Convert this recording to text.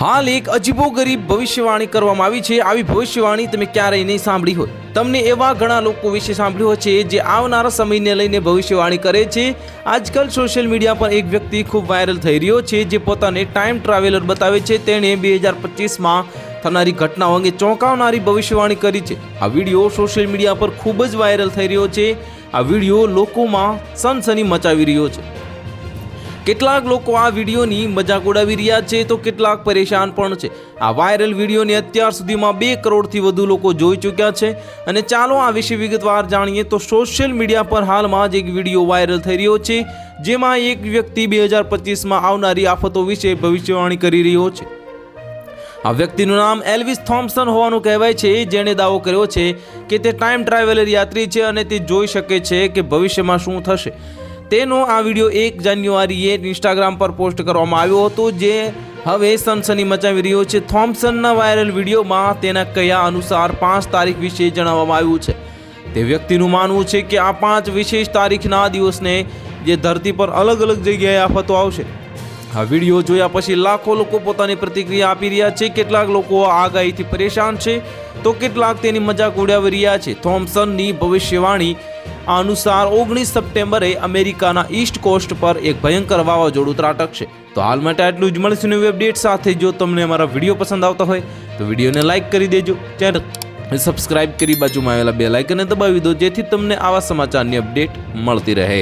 હાલ એક અજીબોગરીબ ભવિષ્યવાણી કરવામાં આવી છે। આવી ભવિષ્યવાણી તમે ક્યારેય નહીં સાંભળી હોય। તમને એવા ઘણા લોકો વિશે સાંભળ્યું છે જે આવનારા સમયને લઈને ભવિષ્યવાણી કરે છે। આજકાલ સોશિયલ મીડિયા પર એક વ્યક્તિ ખૂબ વાયરલ થઈ રહ્યો છે જે પોતાને ટાઈમ ટ્રાવેલર બતાવે છે। તેણે 2025માં થનારી ઘટનાઓ અંગે ચોંકાવનારી ભવિષ્યવાણી કરી છે। આ વિડીયો સોશિયલ મીડિયા પર ખૂબ જ વાયરલ થઈ રહ્યો છે। આ વિડીયો લોકોમાં સનસની મચાવી રહ્યો છે। કેટલાક લોકો આ વિડીયોની મજાક ઉડાવી રહ્યા છે તો કેટલાક પરેશાન પણ છે। આ વાયરલ વિડીયોને અત્યાર સુધીમાં 2 કરોડથી વધુ લોકો જોઈ ચૂક્યા છે। અને ચાલો આ વિશે વિગતવાર જાણીએ। તો સોશિયલ મીડિયા પર હાલમાં જ એક વિડીયો વાયરલ થઈ રહ્યો છે જેમાં એક વ્યક્તિ 2025માં આવનારી આફતો વિશે ભવિષ્યવાણી કરી રહ્યો છે। આ વ્યક્તિનું નામ એલ્વિસ થોમ્પસન હોવાનું કહેવાય છે, જેણે દાવો કર્યો છે કે તે ટાઈમ ટ્રાવેલર યાત્રી છે અને તે જોઈ શકે છે કે ભવિષ્યમાં શું થશે। તેનો આ વિડીયો 1 જાન્યુઆરીએ ઇન્સ્ટાગ્રામ પર પોસ્ટ કરવામાં આવ્યો હતો જે હવે સનસની મચાવી રહ્યો છે। થોમ્પસનના વાયરલ વિડીયોમાં તેના કયા અનુસાર 5 તારીખ વિશે જણાવવામાં આવ્યું છે। તે વ્યક્તિનું માનવું છે કે આ 5 વિશેષ તારીખના દિવસને જે ધરતી પર અલગ અલગ જગ્યાએ આફતો આવશે। આ વિડીયો જોયા પછી લાખો લોકો પોતાની પ્રતિક્રિયા આપી રહ્યા છે। કેટલાક લોકો આ આગાહીથી પરેશાન છે તો કેટલાક તેની મજાક ઉડાવી રહ્યા છે। થોમ્પસનની ભવિષ્યવાણી અનુસાર 19 સપ્ટેમ્બરે અમેરિકાના ઈસ્ટ કોસ્ટ પર એક ભયંકર વાવાઝોડું ત્રાટકશે। તો હાલ માટે આટલું જ। મળીશું નવી અપડેટ સાથે। જો તમને અમારા વિડીયો પસંદ આવતા હોય તો વિડીયોને લાઇક કરી દેજો, ચેનલ સબસ્ક્રાઇબ કરી બાજુમાં આવેલા બેલ આઇકનને દબાવી દો જેથી તમને આવા સમાચારની અપડેટ મળતી રહે।